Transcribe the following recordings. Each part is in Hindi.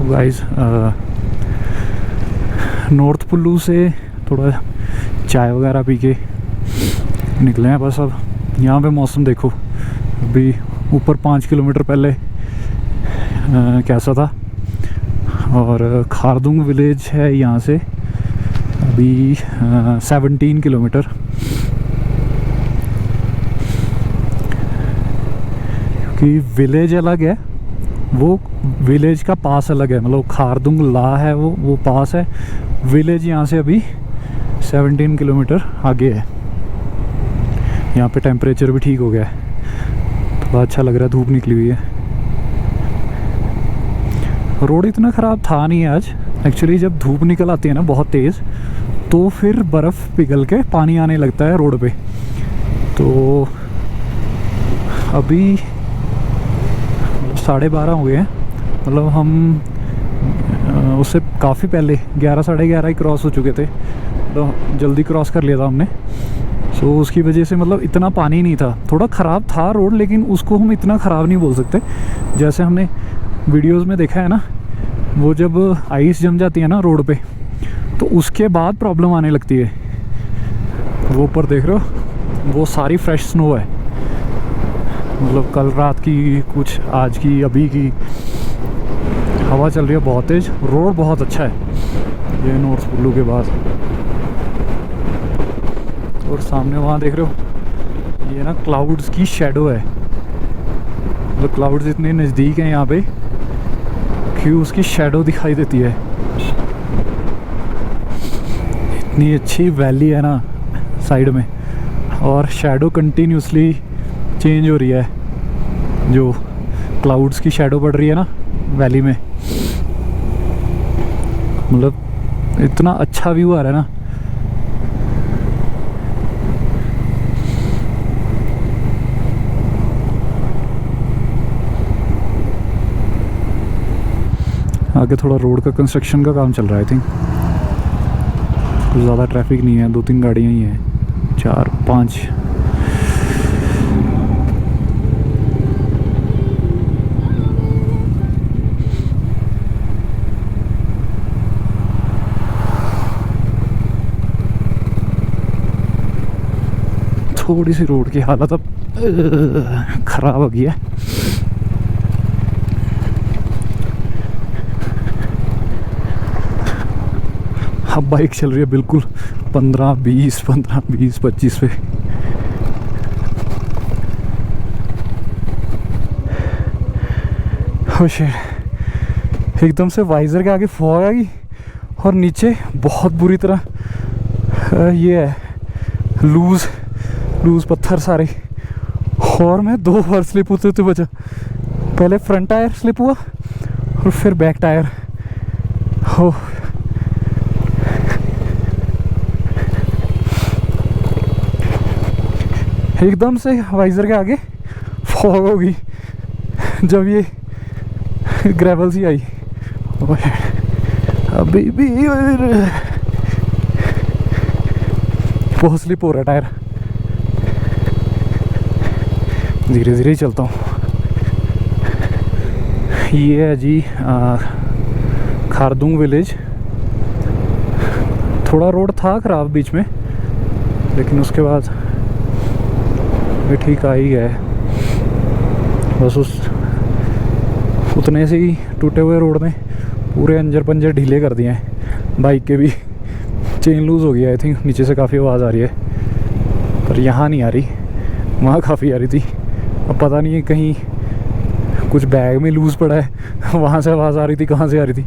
तो गाइस नॉर्थ कुल्लू से थोड़ा चाय वगैरह पी के निकले हैं बस। अब यहाँ पे मौसम देखो, अभी ऊपर 5 किलोमीटर पहले कैसा था, और खारदुंग विलेज है यहाँ से अभी 17 किलोमीटर। क्योंकि विलेज अलग है, वो विलेज का पास अलग है, मतलब खारदुंग ला है वो पास है, विलेज यहाँ से अभी 17 किलोमीटर आगे है। यहाँ पे टेम्परेचर भी ठीक हो गया है, थोड़ा अच्छा लग रहा है, धूप निकली हुई है। रोड इतना ख़राब था नहीं आज एक्चुअली। जब धूप निकल आती है ना बहुत तेज़, तो फिर बर्फ़ पिघल के पानी आने लगता है रोड पे। तो अभी 12:30 हो गए हैं, मतलब हम उससे काफ़ी पहले 11 साढ़े 11 ही क्रॉस हो चुके थे, तो जल्दी क्रॉस कर लिया था हमने। सो उसकी वजह से मतलब इतना पानी नहीं था, थोड़ा ख़राब था रोड, लेकिन उसको हम इतना ख़राब नहीं बोल सकते। जैसे हमने वीडियोस में देखा है ना, वो जब आइस जम जाती है ना रोड पे, तो उसके बाद प्रॉब्लम आने लगती है। वो ऊपर देख रहे हो, वो सारी फ्रेश स्नो है, मतलब कल रात की, कुछ आज की, अभी की। हवा चल रही है बहुत तेज़, रोड बहुत अच्छा है ये नॉर्थ कुल्लू के बाद। और सामने वहाँ देख रहे हो, ये ना क्लाउड्स की शेडो है, मतलब क्लाउड्स इतने नज़दीक हैं यहाँ पे कि उसकी शेडो दिखाई देती है। इतनी अच्छी वैली है ना साइड में, और शेडो कंटिन्यूसली चेंज हो रही है, जो क्लाउड्स की शेडो पड़ रही है ना वैली में, मतलब इतना अच्छा व्यू आ रहा है ना। आगे थोड़ा रोड का कंस्ट्रक्शन का काम चल रहा है, आई थिंक। कुछ ज़्यादा ट्रैफिक नहीं है, 2-3 गाड़ियाँ ही हैं, 4-5। थोड़ी सी रोड की हालत अब ख़राब हो गई है। अब बाइक चल रही है बिल्कुल 15-20, 25 पे। ओ शिट, एकदम से वाइज़र के आगे फॉग आ गई, और नीचे बहुत बुरी तरह ये है लूज पत्थर सारे, और मैं 2 बार स्लिप होते बचा। पहले फ्रंट टायर स्लिप हुआ और फिर बैक टायर। हो एकदम से वाइज़र के आगे फॉग हो गई जब ये ग्रेवल सी आई। अभी भी बहुत स्लिप हो रहा है टायर, धीरे धीरे ही चलता हूँ। ये है जी खारदुंग विलेज। थोड़ा रोड था ख़राब बीच में, लेकिन उसके बाद ये ठीक आ ही गया है। बस उतने से ही टूटे हुए रोड में पूरे अंजर पंजर ढीले कर दिए हैं। बाइक के भी चेन लूज़ हो गया, आई थिंक नीचे से काफ़ी आवाज़ आ रही है, पर यहाँ नहीं आ रही, वहाँ काफ़ी आ रही थी। अब पता नहीं है कहीं कुछ बैग में लूज़ पड़ा है, वहाँ से आवाज़ आ रही थी, कहाँ से आ रही थी।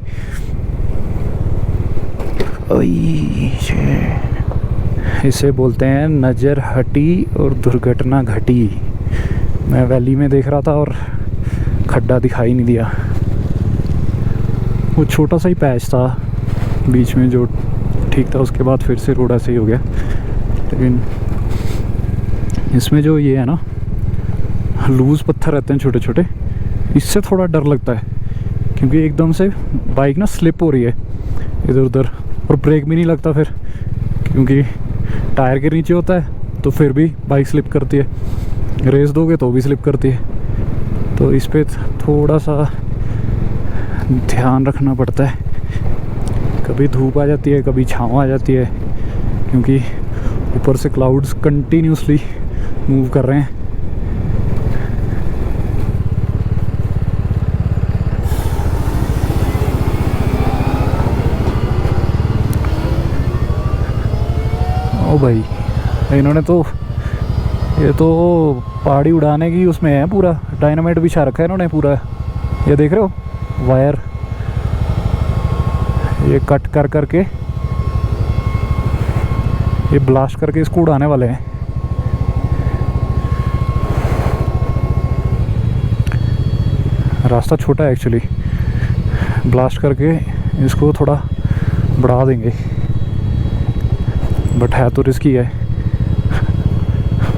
इसे बोलते हैं नज़र हटी और दुर्घटना घटी। मैं वैली में देख रहा था और खड्डा दिखाई नहीं दिया। वो छोटा सा ही पैच था बीच में जो ठीक था, उसके बाद फिर से रोड ऐसे ही हो गया। लेकिन इसमें जो ये है ना लूज़ पत्थर रहते हैं छोटे छोटे, इससे थोड़ा डर लगता है, क्योंकि एकदम से बाइक ना स्लिप हो रही है इधर उधर, और ब्रेक भी नहीं लगता फिर, क्योंकि टायर के नीचे होता है, तो फिर भी बाइक स्लिप करती है। रेस दोगे तो भी स्लिप करती है। तो इस पे थोड़ा सा ध्यान रखना पड़ता है, कभी धूप आ जाती है कभी छाँव आ जाती है, क्योंकि ऊपर से क्लाउड्स कंटिन्यूसली मूव कर रहे हैं। ओ भाई, इन्होंने तो ये तो पहाड़ी उड़ाने की उसमें है, पूरा डायनामाइट बिछा रखा है इन्होंने पूरा। ये देख रहे हो वायर, ये कट कर करके ये ब्लास्ट करके इसको उड़ाने वाले हैं। रास्ता छोटा है एक्चुअली, ब्लास्ट करके इसको थोड़ा बढ़ा देंगे, बट है तो रिस्की है।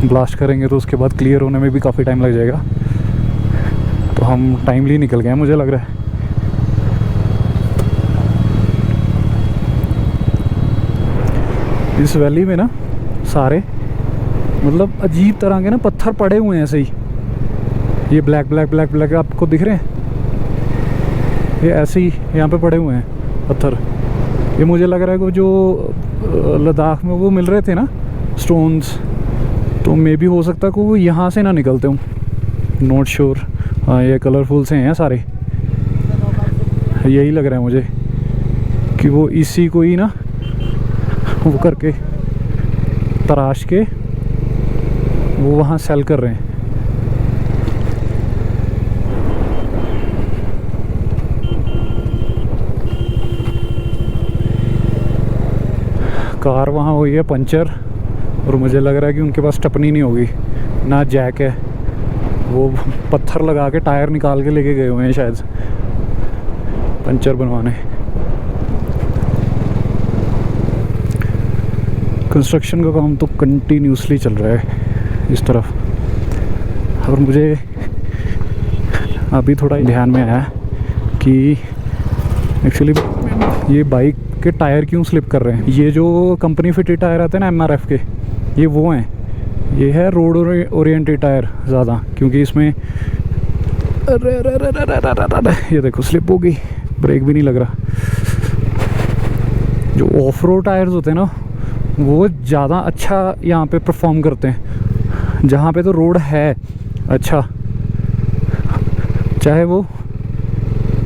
ब्लास्ट करेंगे तो उसके बाद क्लियर होने में भी काफ़ी टाइम लग जाएगा, तो हम टाइमली निकल गए हैं मुझे लग रहा है। इस वैली में ना सारे मतलब अजीब तरह के ना पत्थर पड़े हुए हैं ऐसे ही, ये ब्लैक ब्लैक ब्लैक ब्लैक आपको दिख रहे हैं, ये ऐसे ही यहाँ पे पड़े हुए हैं पत्थर। ये मुझे लग रहा है कि जो लद्दाख में वो मिल रहे थे ना स्टोन्स, तो मे भी हो सकता है कि वो यहाँ से ना निकलते हूँ, नॉट श्योर। हाँ, ये कलरफुल से हैं सारे, यही लग रहा है मुझे कि वो इसी को ही ना वो करके तराश के वो वहाँ सेल कर रहे हैं। कार वहाँ हुई है पंचर, और मुझे लग रहा है कि उनके पास टपनी नहीं होगी ना जैक है, वो पत्थर लगा के टायर निकाल के लेके गए हुए हैं शायद पंचर बनवाने। कंस्ट्रक्शन का काम तो कंटिन्यूसली चल रहा है इस तरफ। और मुझे अभी थोड़ा ध्यान में आया कि एक्चुअली ये बाइक के टायर क्यों स्लिप कर रहे हैं। ये जो कंपनी फिटेड टायर आते हैं ना MRF के, ये वो हैं, ये है रोड ओरिएंटेड टायर ज़्यादा, क्योंकि इसमें ये देखो स्लिप हो गई, ब्रेक भी नहीं लग रहा। जो ऑफ रोड टायर्स होते हैं ना वो ज़्यादा अच्छा यहाँ पे परफॉर्म करते हैं, जहाँ पे तो रोड है अच्छा, चाहे वो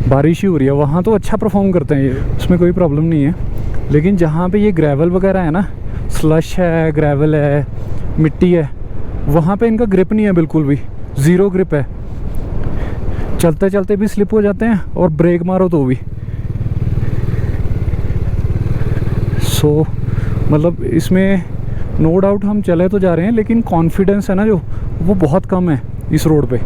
बारिश ही हो रही है, वहाँ तो अच्छा परफॉर्म करते हैं ये, उसमें कोई प्रॉब्लम नहीं है। लेकिन जहाँ पे ये ग्रेवल वगैरह है ना, स्लश है, ग्रेवल है, मिट्टी है, वहाँ पे इनका ग्रिप नहीं है, बिल्कुल भी ज़ीरो ग्रिप है। चलते चलते भी स्लिप हो जाते हैं और ब्रेक मारो तो भी। सो मतलब इसमें नो डाउट हम चले तो जा रहे हैं, लेकिन कॉन्फिडेंस है ना जो, वो बहुत कम है इस रोड पे।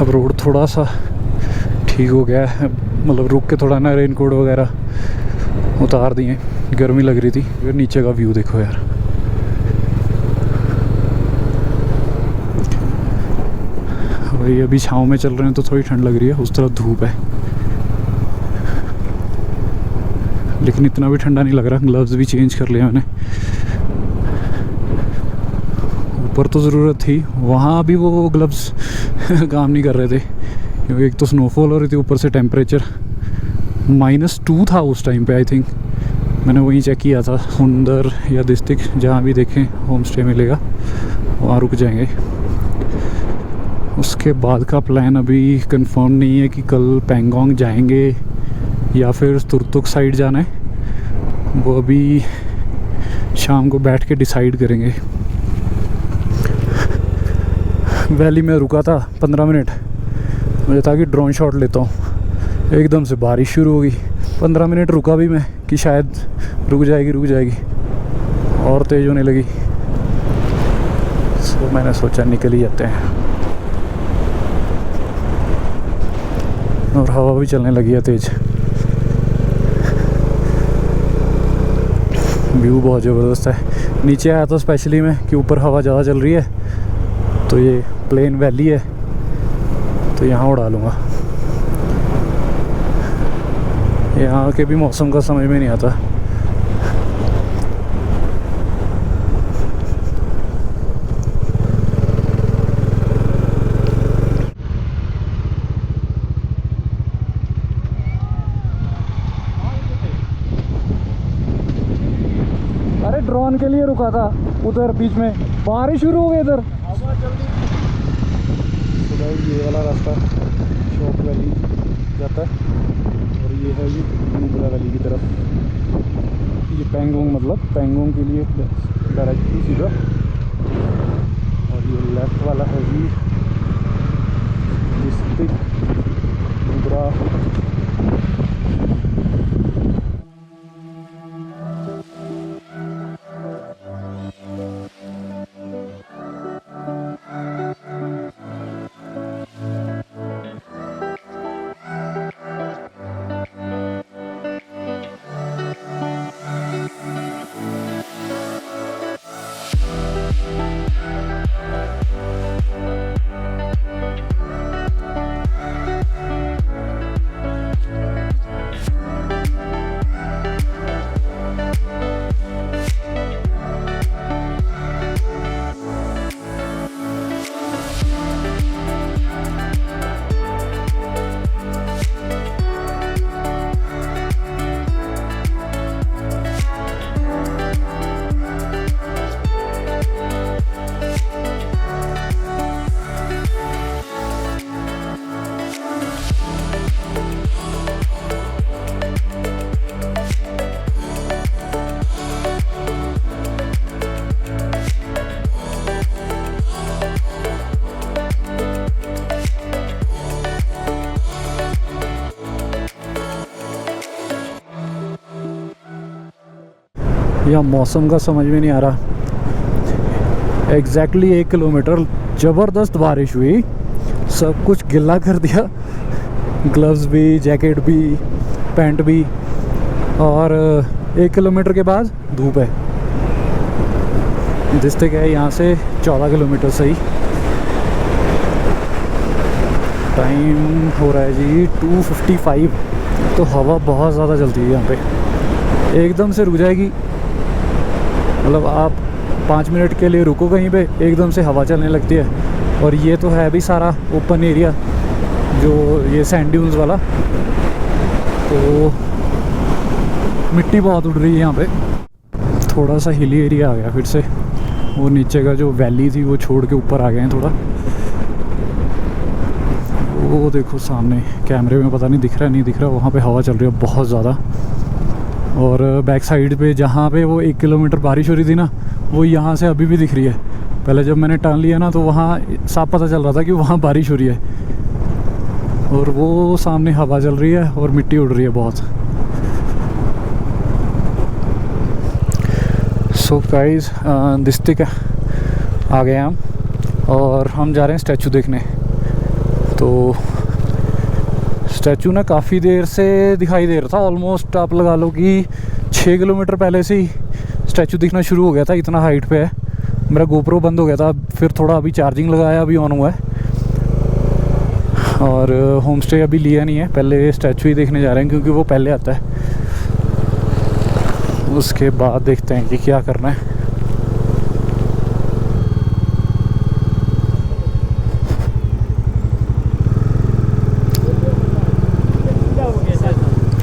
अब रोड थोड़ा सा ठीक हो गया है, मतलब रुक के थोड़ा ना रेनकोट वगैरह उतार दिए, गर्मी लग रही थी। फिर नीचे का व्यू देखो यार, भाई अभी छाँव में चल रहे हैं तो थोड़ी ठंड लग रही है, उस तरफ धूप है, लेकिन इतना भी ठंडा नहीं लग रहा। ग्लव्स भी चेंज कर लिया मैंने, ऊपर तो ज़रूरत थी, वहाँ भी वो ग्लव्स काम नहीं कर रहे थे, क्योंकि एक तो स्नोफॉल हो रही थी, ऊपर से टेम्परेचर -2 था उस टाइम पे। आई थिंक मैंने वहीं चेक किया था, सुंदर या डिस्ट्रिक्ट, जहाँ भी देखें होम स्टे मिलेगा वहाँ रुक जाएंगे। उसके बाद का प्लान अभी कंफर्म नहीं है कि कल पैंगोंग जाएंगे या फिर तुरतुक साइड जाना है, वो अभी शाम को बैठ के डिसाइड करेंगे। वैली में रुका था 15 मिनट, मुझे था कि ड्रोन शॉट लेता हूँ, एकदम से बारिश शुरू हो गई। 15 मिनट रुका भी मैं कि शायद रुक जाएगी, और तेज़ होने लगी। तो मैंने सोचा निकल ही जाते हैं, और हवा भी चलने लगी है तेज़। व्यू बहुत ज़बरदस्त है। नीचे आया था स्पेशली मैं कि ऊपर हवा ज़्यादा चल रही है, तो ये प्लेन वैली है तो यहाँ उड़ा लूँगा। यहाँ के भी मौसम का समझ में नहीं आता। ड्रोन के लिए रुका था उधर बीच में, बारिश शुरू हो गई इधर। तो भाई ये वाला रास्ता शॉप वैली जाता है और ये है ये नुब्रा वैली की तरफ। ये पेंगोंग मतलब पेंगोंग के लिए डायरेक्टली सीधा। और ये लेफ्ट वाला है जी डिस्ट्रिक्ट नुब्रा। यह मौसम का समझ में नहीं आ रहा। एग्जैक्टली 1 किलोमीटर ज़बरदस्त बारिश हुई, सब कुछ गिला कर दिया, ग्लव्स भी, जैकेट भी, पैंट भी। और 1 किलोमीटर के बाद धूप है। डिस्ट्रिक्ट है यहाँ से 14 किलोमीटर सही। टाइम हो रहा है जी 2:55। तो हवा बहुत ज़्यादा चलती है यहाँ पे, एकदम से रुक जाएगी। मतलब आप 5 मिनट के लिए रुको कहीं पे, एकदम से हवा चलने लगती है। और ये तो है भी सारा ओपन एरिया, जो ये सैंड ड्यून्स वाला, तो मिट्टी बहुत उड़ रही है यहाँ पे। थोड़ा सा हिली एरिया आ गया फिर से, वो नीचे का जो वैली थी वो छोड़ के ऊपर आ गए हैं थोड़ा। वो देखो सामने कैमरे में पता नहीं दिख रहा नहीं दिख रहा, वहाँ पे हवा चल रही है बहुत ज़्यादा। और बैक साइड पे जहाँ पे वो 1 किलोमीटर बारिश हो रही थी ना, वो यहाँ से अभी भी दिख रही है। पहले जब मैंने टर्न लिया ना तो वहाँ साफ पता चल रहा था कि वहाँ बारिश हो रही है। और वो सामने हवा चल रही है और मिट्टी उड़ रही है बहुत। सो गाइस डिस्ट्रिक्ट आ गए हम और हम जा रहे हैं स्टैचू देखने। तो स्टैचू ना काफ़ी देर से दिखाई दे रहा था, ऑलमोस्ट आप लगा लो कि 6 किलोमीटर पहले से ही स्टैचू दिखना शुरू हो गया था, इतना हाइट पे है। मेरा गोप्रो बंद हो गया था, फिर थोड़ा अभी चार्जिंग लगाया, अभी ऑन हुआ है। और होम स्टे अभी लिया नहीं है, पहले स्टैचू ही देखने जा रहे हैं क्योंकि वो पहले आता है। उसके बाद देखते हैं कि क्या करना है।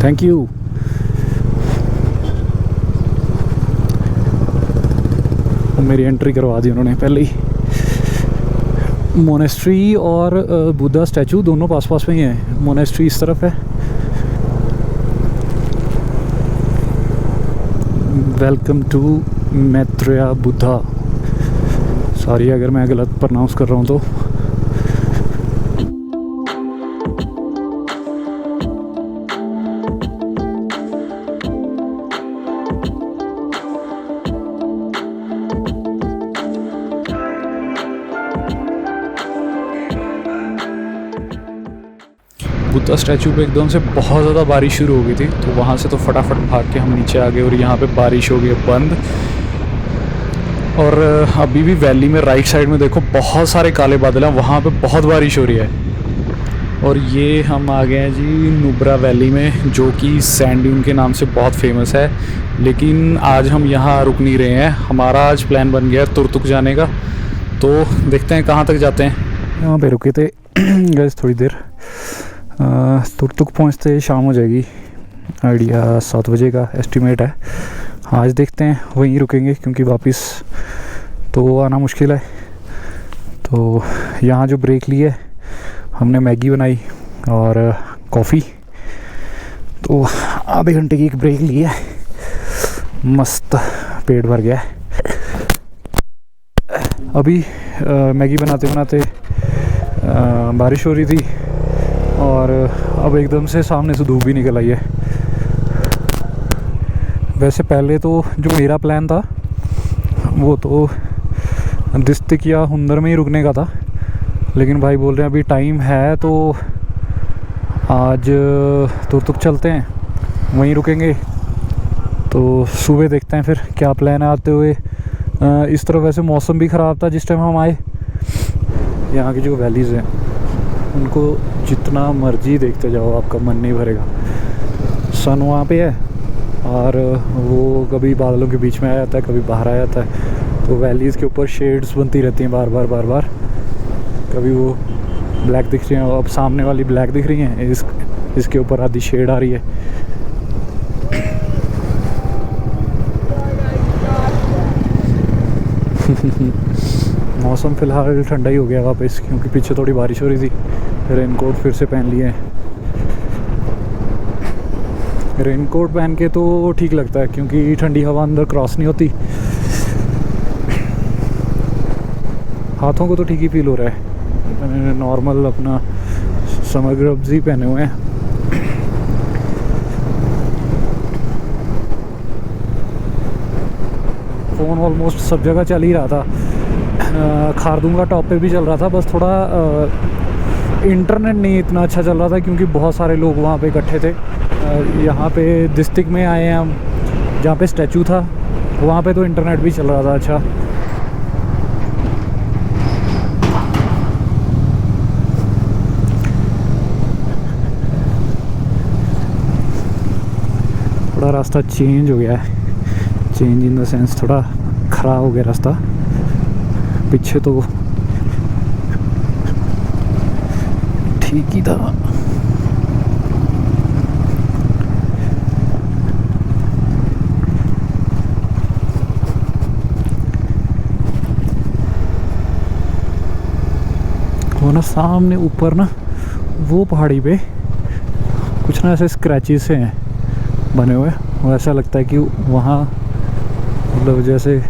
Thank you. मेरी एंट्री करवा दी उन्होंने पहले ही। मोनेस्ट्री और बुद्धा स्टैचू दोनों पास पास में ही है। मोनेस्ट्री इस तरफ है, welcome to Maitreya Buddha. Sorry अगर मैं गलत प्रोनाउंस कर रहा हूँ तो। बुद्धा स्टैचू पे एकदम से बहुत ज़्यादा बारिश शुरू हो गई थी, तो वहाँ से तो फटाफट भाग के हम नीचे आ गए और यहाँ पे बारिश हो गई बंद। और अभी भी वैली में राइट साइड में देखो बहुत सारे काले बादल हैं, वहाँ पे बहुत बारिश हो रही है। और ये हम आ गए हैं जी नुब्रा वैली में, जो कि सैंड ड्यून के नाम से बहुत फेमस है। लेकिन आज हम यहाँ रुक नहीं रहे हैं, हमारा आज प्लान बन गया तुरतुक जाने का। तो देखते हैं कहाँ तक जाते हैं। यहाँ पे रुके थे गैस थोड़ी देर। तुरतुक पहुँचते शाम हो जाएगी, आइडिया 7 बजे का एस्टिमेट है। आज देखते हैं वहीं रुकेंगे क्योंकि वापस तो आना मुश्किल है। तो यहाँ जो ब्रेक ली है हमने मैगी बनाई और कॉफ़ी, तो आधे घंटे की एक ब्रेक ली है, मस्त पेट भर गया है। अभी मैगी बनाते बनाते बारिश हो रही थी और अब एकदम से सामने से धूप भी निकल आई है। वैसे पहले तो जो मेरा प्लान था वो तो दिस्तिक या हुंदर में ही रुकने का था, लेकिन भाई बोल रहे हैं अभी टाइम है तो आज तुर्तुक चलते हैं, वहीं रुकेंगे। तो सुबह देखते हैं फिर क्या प्लान है आते हुए। इस तरफ वैसे मौसम भी ख़राब था जिस टाइम हम आए। यहाँ की जो वैलीज़ हैं उनको जितना मर्जी देखते जाओ आपका मन नहीं भरेगा। सन वहाँ पे है और वो कभी बादलों के बीच में आ जाता है, कभी बाहर आ जाता है, तो वैलीज़ के ऊपर शेड्स बनती रहती हैं बार बार। कभी वो ब्लैक दिख रही हैं, अब सामने वाली ब्लैक दिख रही हैं, इसके ऊपर आधी शेड आ रही है। मौसम फ़िलहाल ठंडा ही हो गया वापस, क्योंकि पीछे थोड़ी बारिश हो रही थी। रेनकोट फिर से पहन लिए हैं। रेनकोट पहन के तो ठीक लगता है क्योंकि ठंडी हवा अंदर क्रॉस नहीं होती। हाथों को तो ठीक ही फील हो रहा है। मैंने नॉर्मल अपना समर ग्लव्स ही पहने हुए हैं। फ़ोन ऑलमोस्ट सब जगह चल ही रहा था। खारदुंगा टॉप पे भी चल रहा था, बस थोड़ा इंटरनेट नहीं इतना अच्छा चल रहा था क्योंकि बहुत सारे लोग वहाँ पे इकट्ठे थे। यहाँ पे डिस्ट्रिक्ट में आए हैं हम, जहाँ पे स्टैचू था वहाँ पे तो इंटरनेट भी चल रहा था अच्छा। थोड़ा रास्ता चेंज हो गया है, चेंज इन द सेंस थोड़ा ख़राब हो गया रास्ता। पीछे तो ठीक ही था। वो ना सामने ऊपर ना वो पहाड़ी पे कुछ ना ऐसे स्क्रैचेस से हैं बने हुए, वो ऐसा लगता है कि वहाँ मतलब जैसे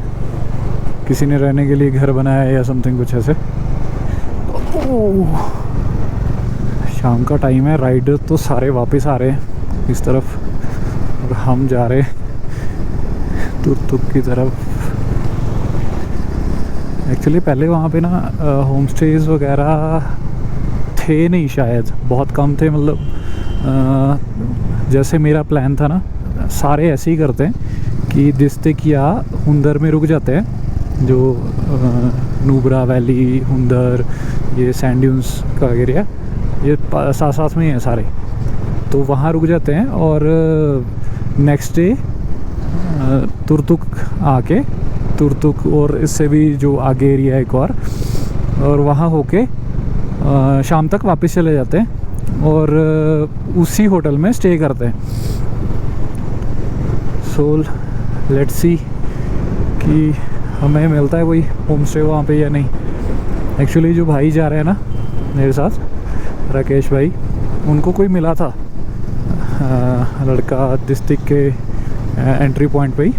किसी ने रहने के लिए घर बनाया है या समथिंग कुछ ऐसे। शाम का टाइम है, राइडर तो सारे वापस आ रहे हैं इस तरफ और हम जा रहे हैं तुर्तुक की तरफ। एक्चुअली पहले वहाँ पे ना होम स्टेज वगैरह थे नहीं, शायद बहुत कम थे। मतलब जैसे मेरा प्लान था ना, सारे ऐसे ही करते हैं कि दिस्तिक या हुंदर में रुक जाते हैं, जो नुब्रा वैली, हुंदर, ये सैंड ड्यून्स का एरिया, ये साथ में ही हैं सारे, तो वहाँ रुक जाते हैं और नेक्स्ट डे तुर्तुक आके, तुर्तुक और इससे भी जो आगे एरिया है एक और वहाँ होके शाम तक वापस चले जाते हैं और उसी होटल में स्टे करते हैं। सो लेट्स सी कि हमें मिलता है कोई होम स्टे वहाँ पे या नहीं। एक्चुअली जो भाई जा रहे हैं ना मेरे साथ, राकेश भाई, उनको कोई मिला था लड़का डिस्ट्रिक्ट के एंट्री पॉइंट पे ही,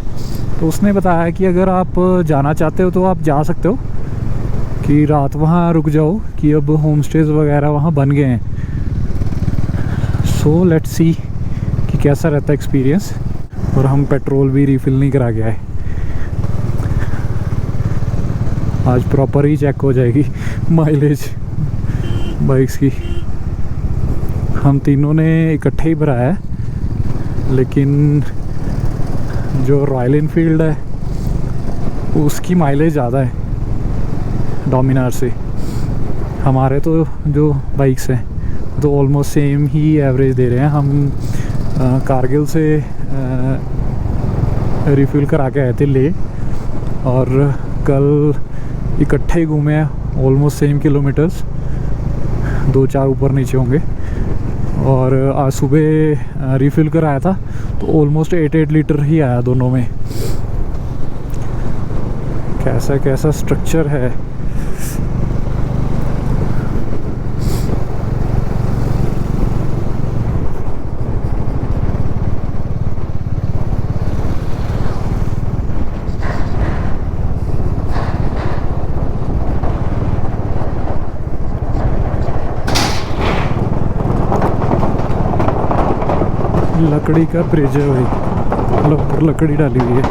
तो उसने बताया कि अगर आप जाना चाहते हो तो आप जा सकते हो, कि रात वहाँ रुक जाओ, कि अब होम स्टेज वगैरह वहाँ बन गए हैं। सो लेट्स सी कि कैसा रहता है एक्सपीरियंस। और हम पेट्रोल भी रिफ़िल नहीं करा के आए, आज प्रॉपर ही चेक हो जाएगी माइलेज बाइक्स की। हम तीनों ने इकट्ठे ही भराया है, लेकिन जो रॉयल इनफील्ड है उसकी माइलेज ज़्यादा है डोमिनार से। हमारे तो जो बाइक्स हैं तो ऑलमोस्ट सेम ही एवरेज दे रहे हैं। हम कारगिल से रिफ़िल करा के आए थे ले, और कल इकट्ठे ही घूमे हैं ऑलमोस्ट सेम किलोमीटर्स, 2-4 ऊपर नीचे होंगे। और आज सुबह रिफ़िल कराया था तो ऑलमोस्ट 8 लीटर ही आया दोनों में। कैसा कैसा स्ट्रक्चर है। लकड़ी का ब्रिज है भाई, मतलब ऊपर लकड़ी डाली हुई है।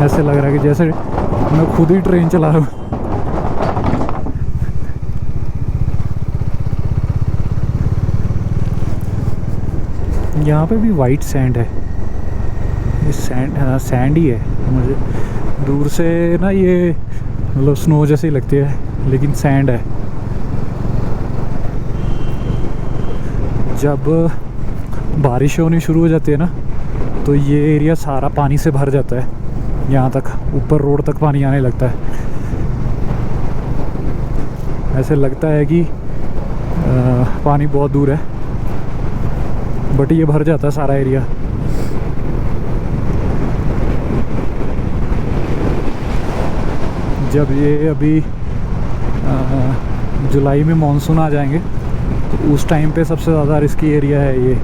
ऐसे लग रहा है कि जैसे मैं खुद ही ट्रेन चला रहा हूँ। यहाँ पे भी वाइट सैंड है, ये सैंड ही है। मुझे दूर से ना ये मतलब स्नो जैसी लगती है, लेकिन सैंड है। जब बारिश होनी शुरू हो जाती है ना तो ये एरिया सारा पानी से भर जाता है, यहाँ तक ऊपर रोड तक पानी आने लगता है। ऐसे लगता है कि पानी बहुत दूर है, बट ये भर जाता है सारा एरिया। जब ये अभी जुलाई में मानसून आ जाएंगे तो उस टाइम पे सबसे ज़्यादा रिस्की एरिया है ये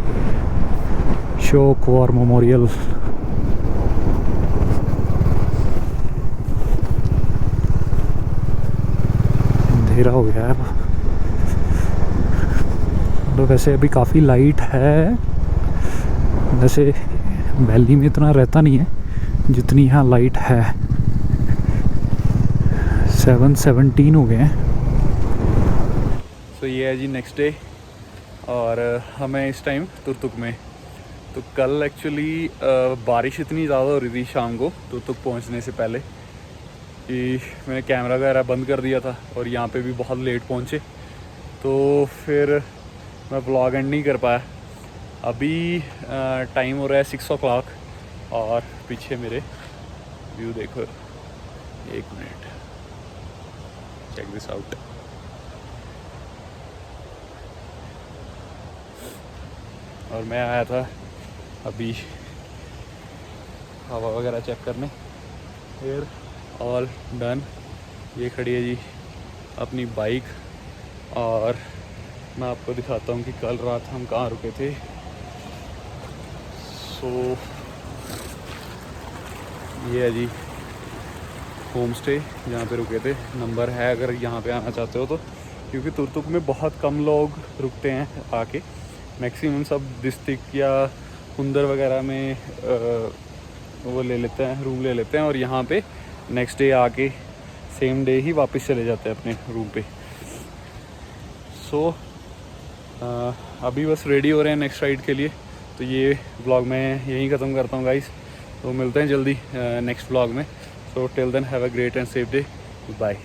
शोक वॉर मेमोरियल। अंधेरा हो गया है तो वैसे अभी काफ़ी लाइट है। वैसे वैली में इतना रहता नहीं है जितनी यहाँ लाइट है। 7:17 हो गए हैं। तो ये है जी नेक्स्ट डे और हमें इस टाइम तुर्तुक में। तो कल एक्चुअली बारिश इतनी ज़्यादा हो रही थी शाम को तुर्तुक पहुंचने से पहले कि मैंने कैमरा वगैरह बंद कर दिया था और यहाँ पे भी बहुत लेट पहुँचे, तो फिर मैं व्लॉग एंड नहीं कर पाया। अभी टाइम हो रहा है 6 o'clock और पीछे मेरे व्यू देखो। 1 मिनट, चेक दिस आउट। और मैं आया था अभी हवा वगैरह चेक करने। फिर ऑल डन। ये खड़ी है जी अपनी बाइक और मैं आपको दिखाता हूँ कि कल रात हम कहाँ रुके थे। सो ये है जी होम स्टे जहाँ पे रुके थे। नंबर है अगर यहाँ पे आना चाहते हो तो, क्योंकि तुर्तुक में बहुत कम लोग रुकते हैं आके। मैक्सिमम सब डिस्ट्रिक्ट या कुंदर वगैरह में वो ले लेते हैं, रूम ले लेते हैं और यहाँ पे नेक्स्ट डे आके सेम डे ही वापस चले जाते हैं अपने रूम पे। सो अभी बस रेडी हो रहे हैं नेक्स्ट राइड के लिए। तो ये व्लॉग मैं यहीं ख़त्म करता हूँ गाइस। तो मिलते हैं जल्दी नेक्स्ट व्लॉग में। So till then have a great and safe day. Bye.